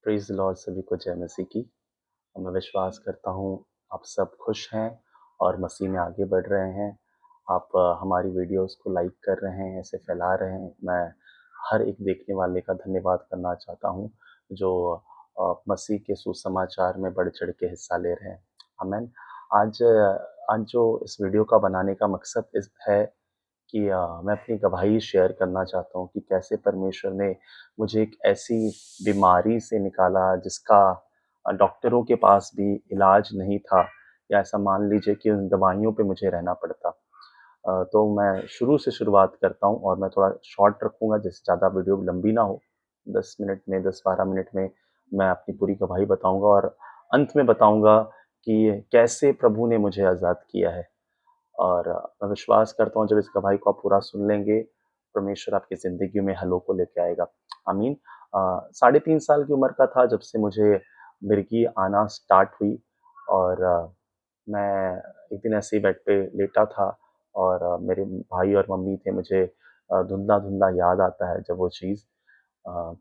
Praise the Lord, सभी को जय मसीह की। और मैं विश्वास करता हूँ आप सब खुश हैं और मसीह में आगे बढ़ रहे हैं। आप हमारी वीडियोज़ को लाइक कर रहे हैं, ऐसे फैला रहे हैं। मैं हर एक देखने वाले का धन्यवाद करना चाहता हूँ जो मसीह के सुसमाचार में बढ़-चढ़ के हिस्सा ले रहे हैं। आमीन। आज जो इस वीडियो का बनाने का मकसद इस है कि मैं अपनी गवाही शेयर करना चाहता हूँ कि कैसे परमेश्वर ने मुझे एक ऐसी बीमारी से निकाला जिसका डॉक्टरों के पास भी इलाज नहीं था, या ऐसा मान लीजिए कि उन दवाइयों पे मुझे रहना पड़ता। तो मैं शुरू से शुरुआत करता हूँ और मैं थोड़ा शॉर्ट रखूँगा जिससे ज़्यादा वीडियो लंबी ना हो। 10 मिनट में, 10-12 मिनट में मैं अपनी पूरी गवाही बताऊँगा और अंत में बताऊँगा कि कैसे प्रभु ने मुझे आज़ाद किया है। और मैं विश्वास करता हूँ जब इस गवाही को आप पूरा सुन लेंगे, परमेश्वर आपकी ज़िंदगी में हलों को लेके आएगा। आमीन। साढ़े 3 साल की उम्र का था जब से मुझे मिर्गी आना स्टार्ट हुई, और मैं एक दिन ऐसे ही बेड पे लेटा था और मेरे भाई और मम्मी थे। मुझे धुंधला-धुंधला याद आता है जब वो चीज़।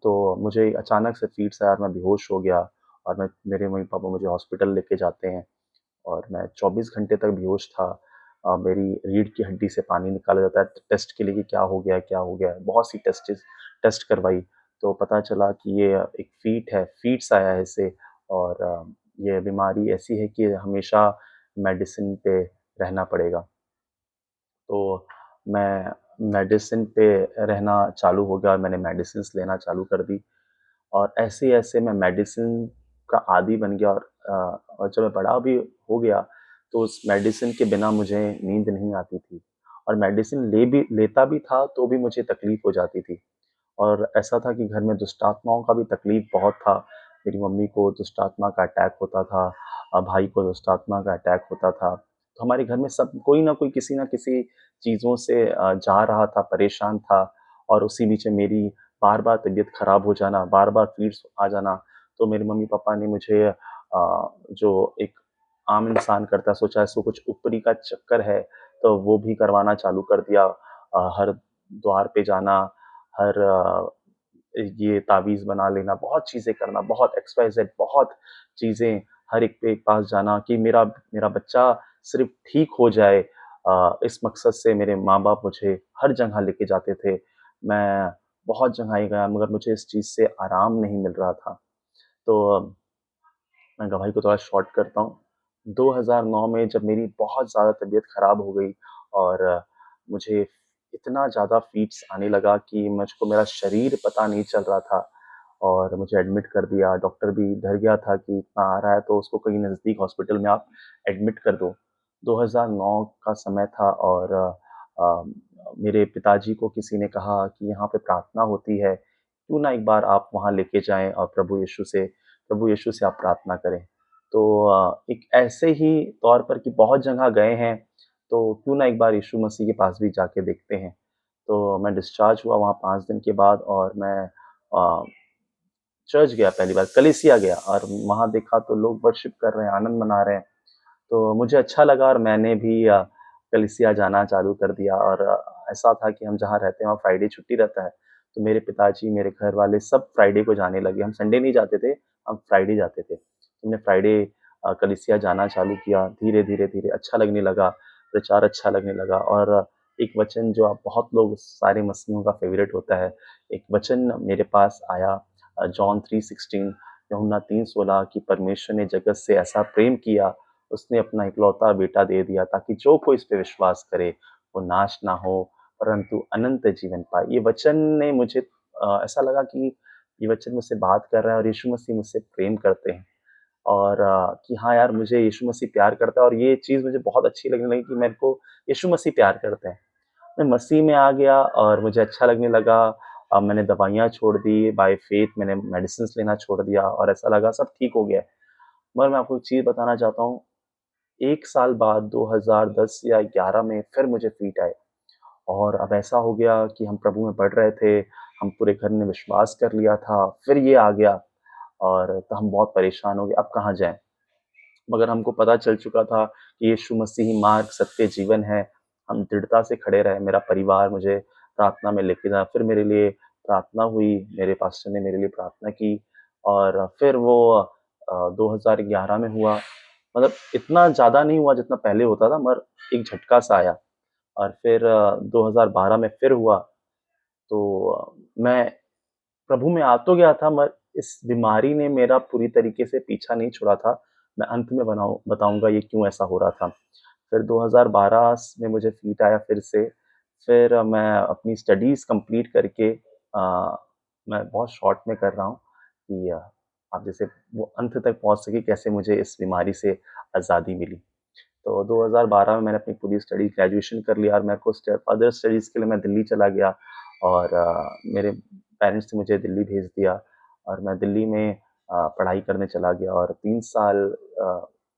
तो मुझे अचानक से फ़ीड्स आया और मैं बेहोश हो गया, और मेरे मम्मी-पापा मुझे हॉस्पिटल लेके जाते हैं और मैं 24 घंटे तक बेहोश था। मेरी रीढ़ की हड्डी से पानी निकाला जाता है टेस्ट के लिए कि क्या हो गया है, क्या हो गया है? बहुत सी टेस्ट करवाई, तो पता चला कि ये एक फ़ीड्स आया है इसे, और ये बीमारी ऐसी है कि हमेशा मेडिसिन पे रहना पड़ेगा। तो मैं मेडिसिन पे रहना चालू हो गया और मैंने मेडिसिन्स लेना चालू कर दी, और ऐसे-ऐसे मैं मेडिसिन का आदी बन गया, और जब मैं बड़ा भी हो गया, तो उस मेडिसिन के बिना मुझे नींद नहीं आती थी, और मेडिसिन लेता भी था, तो भी मुझे तकलीफ़ हो जाती थी। और ऐसा था कि घर में दुष्टात्माओं का भी तकलीफ़ बहुत था। मेरी मम्मी को दुष्टात्मा का अटैक होता था, भाई को दुष्टात्मा का अटैक होता था। तो हमारे घर में सब कोई ना कोई किसी न किसी चीज़ों से जा रहा था, परेशान था, और उसी बीच में मेरी बार-बार तबीयत ख़राब हो जाना, बार-बार फ़ीड्स आ जाना। तो मेरे मम्मी-पापा ने मुझे जो एक आम इंसान करता है, सोचा इसको कुछ ऊपरी का चक्कर है, तो वो भी करवाना चालू कर दिया। हर द्वार पे जाना, हर ये तावीज़ बना लेना, बहुत चीज़ें करना, बहुत XYZ बहुत चीज़ें, हर एक के पास जाना कि मेरा मेरा बच्चा सिर्फ़ ठीक हो जाए। इस मकसद से मेरे माँ-बाप मुझे हर जगह लेके जाते थे। मैं बहुत जगह ही गया, मगर मुझे इस चीज़ से आराम नहीं मिल रहा था। तो मैं गवाही को थोड़ा शॉर्ट करता हूँ। 2009 में जब मेरी बहुत ज़्यादा तबीयत ख़राब हो गई, और मुझे इतना ज़्यादा फ़ीड्स आने लगा कि मुझको मेरा शरीर पता नहीं चल रहा था, और मुझे एडमिट कर दिया। डॉक्टर भी डर गया था कि इतना आ रहा है तो उसको कहीं नज़दीक हॉस्पिटल में आप एडमिट कर दो। 2009 का समय था, और अ, मेरे पिताजी को किसी ने कहा कि यहाँ पे प्रार्थना होती है, क्यों ना एक बार आप वहाँ लेके जाएँ और प्रभु यीशु से आप प्रार्थना करें। तो एक ऐसे ही तौर पर कि बहुत जगह गए हैं, तो क्यों ना एक बार यीशु मसीह के पास भी जाके देखते हैं। तो मैं डिस्चार्ज हुआ वहाँ 5 दिन के बाद, और मैं अ, चर्च गया पहली बार, कलीसिया गया, और वहाँ देखा तो लोग वर्शिप कर रहे हैं, आनंद मना रहे हैं। तो मुझे अच्छा लगा, और मैंने भी कलीसिया जाना चालू कर दिया, और ऐसा था कि हम जहाँ रहते हैं वहाँ फ्राइडे छुट्टी रहता है। तो मेरे पिताजी, मेरे घर वाले सब फ्राइडे को जाने लगे। हम संडे नहीं जाते थे, हम फ्राइडे जाते थे। हमने फ्राइडे कलीसिया जाना चालू किया, धीरे-धीरे अच्छा लगने लगा, प्रचार अच्छा लगने लगा, और एक वचन जो आप बहुत लोग सारे मसीहियों का फ़ेवरेट होता है, एक वचन मेरे पास आया, जॉन 3:16, यूहन्ना 3:16, कि परमेश्वर ने जगत से ऐसा प्रेम किया, उसने अपना इकलौता बेटा दे दिया, ताकि जो कोई इस पे विश्वास करे, वो नाश ना हो, परंतु अनंत जीवन पाए। ये वचन ने मुझे ऐसा लगा कि ये वचन मुझसे बात कर रहा है, और यीशु मसीह मुझसे प्रेम करते हैं, और कि हाँ यार, मुझे यीशु मसीह प्यार करता है, और ये चीज़ मुझे बहुत अच्छी लगने लगी कि मेरे को यीशु मसीह प्यार करते हैं। मैं मसीह में आ गया और मुझे अच्छा लगने लगा। मैंने दवाइयाँ छोड़ दी, बाय फ़ेथ मैंने मेडिसिन्स लेना छोड़ दिया, और ऐसा लगा सब ठीक हो गया है। मगर मैं आपको एक चीज़ बताना चाहता हूँ, 1 साल बाद 2010 या 11 में फिर मुझे फ़ीट आए, और अब ऐसा हो गया कि हम प्रभु में बढ़ रहे थे, हम पूरे घर ने विश्वास कर लिया था, फिर ये आ गया, और तो हम बहुत परेशान हो गए, अब कहाँ जाएँ? मगर हमको पता चल चुका था कि यीशु मसीह ही मार्ग, सत्य, जीवन है। हम दृढ़ता से खड़े रहे, मेरा परिवार मुझे प्रार्थना में लेके गया, फिर मेरे लिए प्रार्थना हुई, मेरे पास्टर ने मेरे लिए प्रार्थना की, और फिर वो 2011 में हुआ। मतलब इतना ज़्यादा नहीं हुआ जितना पहले होता था, मगर एक झटका-सा आया। और फिर 2012 में फिर हुआ। तो मैं प्रभु में आ तो गया था, मगर इस बीमारी ने मेरा पूरी तरीके से पीछा नहीं छोड़ा था। मैं अंत में बताऊँगा ये क्यों ऐसा हो रहा था। फिर 2012 में मुझे फ़ीट आया फिर से। फिर मैं अपनी स्टडीज़ कंप्लीट करके मैं बहुत शॉर्ट में कर रहा हूँ कि आप जैसे वो अंत तक पहुँच सके, कैसे मुझे इस बीमारी से आज़ादी मिली। तो 2012 में मैंने अपनी पूरी स्टडी ग्रेजुएशन कर लिया और मेरे को फर्दर स्टडीज़ के लिए मैं दिल्ली चला गया। और मेरे पेरेंट्स ने मुझे दिल्ली भेज दिया और मैं दिल्ली में पढ़ाई करने चला गया। और 3 साल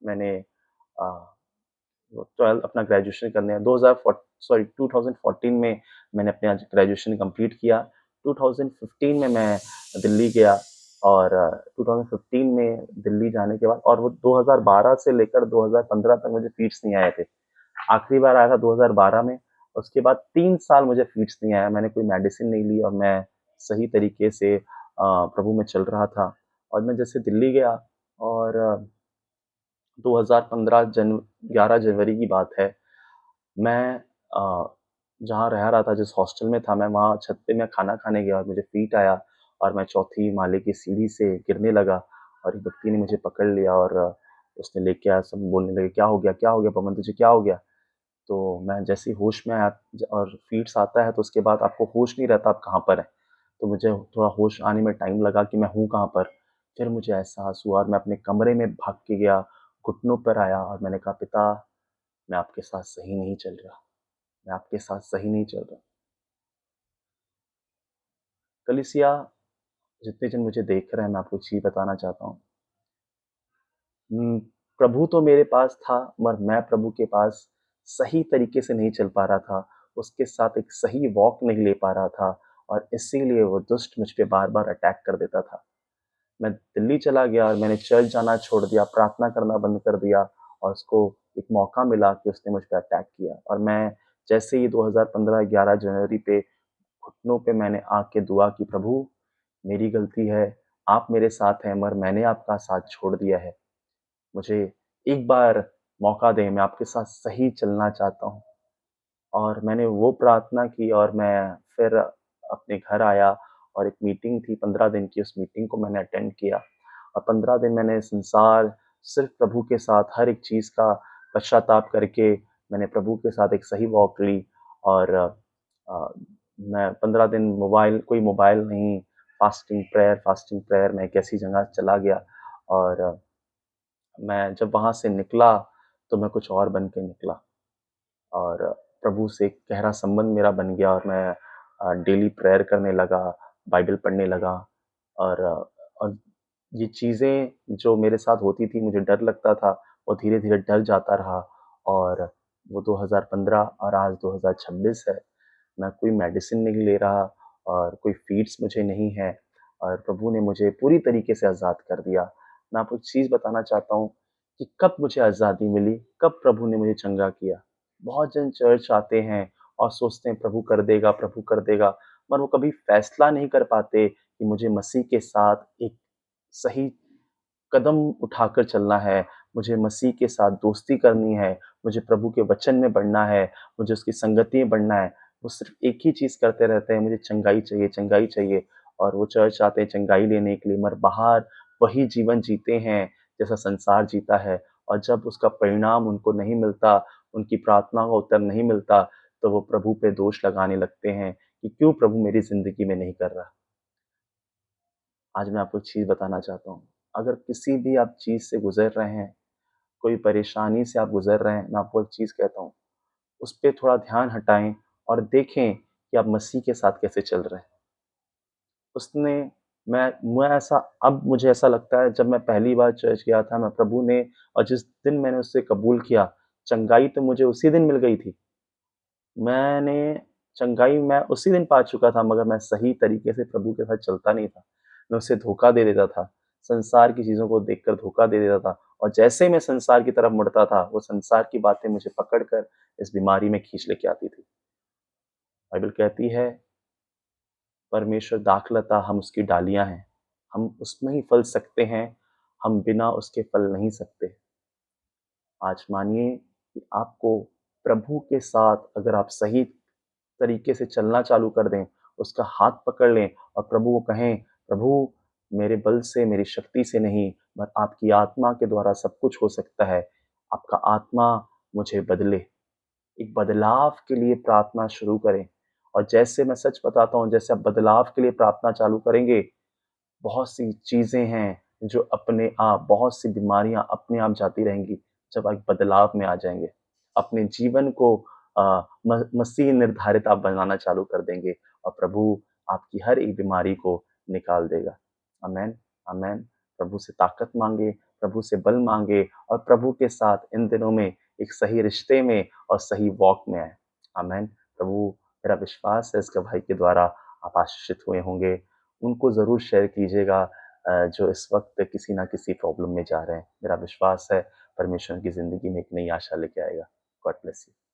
मैंने अ, वो 12 अपना ग्रेजुएशन करने 2014 में मैंने अपना ग्रेजुएशन कंप्लीट किया। 2015 में मैं दिल्ली गया। और 2015 में दिल्ली जाने के बाद और वो 2012 से लेकर 2015 तक मुझे फ़ीट्स नहीं आए थे। आखिरी बार आया था 2012 में। उसके बाद 3 साल मुझे फ़ीट्स नहीं आया। मैंने कोई मेडिसिन नहीं ली और मैं सही तरीके से प्रभु में चल रहा था। और मैं जैसे दिल्ली गया और 2015 11 जनवरी की बात है। मैं जहाँ रह रहा था, जिस हॉस्टल में था, मैं वहाँ छत पे मैं खाना खाने गया और मुझे फ़ीट आया और मैं चौथी माले की सीढ़ी से गिरने लगा। और एक व्यक्ति ने मुझे पकड़ लिया और उसने लेके आया, सब बोलने लगे, "क्या हो गया? क्या हो गया पवन, तुझे क्या हो गया?" तो मैं जैसे ही होश में आया और फ़ीट्स आता है तो उसके बाद आपको होश नहीं रहता आप कहाँ पर हैं। तो मुझे थोड़ा होश आने में टाइम लगा कि मैं हूँ कहाँ पर। फिर मुझे एहसास हुआ और मैं अपने कमरे में भाग के गया, घुटनों पर आया और मैंने कहा, "पिता, मैं आपके साथ सही नहीं चल रहा। मैं आपके साथ सही नहीं चल रहा।" कलीसिया, जितने जन मुझे देख रहे हैं, मैं आपको एक चीज़ बताना चाहता हूँ। प्रभु तो मेरे पास था, मगर मैं प्रभु के पास सही तरीके से नहीं चल पा रहा था। उसके साथ एक सही वॉक नहीं ले पा रहा था और इसीलिए वो दुष्ट मुझ पे बार-बार अटैक कर देता था। मैं दिल्ली चला गया और मैंने चर्च जाना छोड़ दिया, प्रार्थना करना बंद कर दिया और उसको एक मौका मिला कि उसने मुझ पे अटैक किया। और मैं जैसे ही 2015 11 जनवरी पे घुटनों पे मैंने आके दुआ की, प्रभु, मेरी गलती है, आप मेरे साथ हैं, मगर मैंने आपका साथ छोड़ दिया है। मुझे एक बार मौका दें, मैं आपके साथ सही चलना चाहता हूँ। और मैंने वो प्रार्थना की और मैं फिर अपने घर आया और एक मीटिंग थी 15 दिन की, उस मीटिंग को मैंने अटेंड किया। और 15 दिन मैंने संसार सिर्फ़ प्रभु के साथ हर एक चीज़ का पश्चाताप करके मैंने प्रभु के साथ एक सही वॉक ली। और मैं 15 दिन कोई मोबाइल नहीं, फ़ास्टिंग प्रेयर मैं एक ऐसी जगह चला गया। और मैं जब वहाँ से निकला, तो मैं कुछ और बन के निकला। और प्रभु से एक गहरा संबंध मेरा बन गया और मैं डेली प्रेयर करने लगा, बाइबल पढ़ने लगा। और ये चीज़ें जो मेरे साथ होती थी, मुझे डर लगता था, वो धीरे-धीरे डर जाता रहा। और वो 2015 और आज 2026 है। मैं कोई मेडिसिन नहीं ले रहा और कोई फ़ीड्स मुझे नहीं है और प्रभु ने मुझे पूरी तरीके से आज़ाद कर दिया। मैं आपको एक चीज़ बताना चाहता हूँ कि कब मुझे आज़ादी मिली, कब प्रभु ने मुझे चंगा किया। बहुत जन चर्च आते हैं और सोचते हैं प्रभु कर देगा, प्रभु कर देगा, पर वो कभी फैसला नहीं कर पाते कि मुझे मसीह के साथ एक सही कदम उठाकर चलना है, मुझे मसीह के साथ दोस्ती करनी है, मुझे प्रभु के वचन में बढ़ना है, मुझे उसकी संगति में बढ़ना है। वो सिर्फ़ एक ही चीज़ करते रहते हैं, मुझे चंगाई चाहिए, चंगाई चाहिए। और वो चर्च आते हैं चंगाई लेने के लिए, मगर बाहर वही जीवन जीते हैं जैसा संसार जीता है। और जब उसका परिणाम उनको नहीं मिलता, उनकी प्रार्थना का उत्तर नहीं मिलता, तो वो प्रभु पे दोष लगाने लगते हैं कि क्यों प्रभु मेरी ज़िंदगी में नहीं कर रहा। आज मैं आपको एक चीज़ बताना चाहता हूँ। अगर किसी भी आप चीज़ से गुज़र रहे हैं, कोई परेशानी से आप गुज़र रहे हैं, मैं आपको एक चीज़ कहता हूँ, उस पे थोड़ा ध्यान हटाएँ और देखें कि आप मसीह के साथ कैसे चल रहे हैं। उसने मैं ऐसा अब मुझे ऐसा लगता है, जब मैं पहली बार चर्च गया था, मैं प्रभु ने और जिस दिन मैंने उससे कबूल किया, चंगाई तो मुझे उसी दिन मिल गई थी। मैंने चंगाई मैं उसी दिन पा चुका था, मगर मैं सही तरीके से प्रभु के साथ चलता नहीं था। मैं उसे धोखा दे देता था, संसार की चीज़ों को देखकर धोखा दे देता था और जैसे ही मैं संसार की तरफ मुड़ता था, वो संसार की बातें मुझे पकड़ कर इस बीमारी में खींच लेके आती थी। बाइबल कहती है, परमेश्वर दाखलता, हम उसकी डालियाँ हैं। हम उसमें ही फल सकते हैं, हम बिना उसके फल नहीं सकते। आज मानिए कि आपको प्रभु के साथ अगर आप सही तरीके से चलना चालू कर दें, उसका हाथ पकड़ लें और प्रभु को कहें, प्रभु मेरे बल से, मेरी शक्ति से नहीं, पर आपकी आत्मा के द्वारा सब कुछ हो सकता है। आपका आत्मा मुझे बदले। एक बदलाव के लिए प्रार्थना शुरू करें और जैसे मैं सच बताता हूँ, जैसे आप बदलाव के लिए प्रार्थना चालू करेंगे, बहुत सी चीज़ें हैं जो अपने आप, बहुत सी बीमारियाँ अपने आप जाती रहेंगी, जब आप बदलाव में आ जाएँगे। अपने जीवन को मसीह निर्धारित आप बनाना चालू कर देंगे और प्रभु आपकी हर एक बीमारी को निकाल देगा। आमेन, आमेन। प्रभु से ताकत माँगे, प्रभु से बल माँगे और प्रभु के साथ इन दिनों में एक सही रिश्ते में और सही वॉक में आएँ। आमेन। प्रभु, मेरा विश्वास है इसके भाई के द्वारा आप आशीषित हुए होंगे। उनको ज़रूर शेयर कीजिएगा जो इस वक़्त किसी न किसी प्रॉब्लम में जा रहे हैं। मेरा विश्वास है परमेश्वर उनकी ज़िंदगी में एक नई आशा लेके आएगा। God bless you.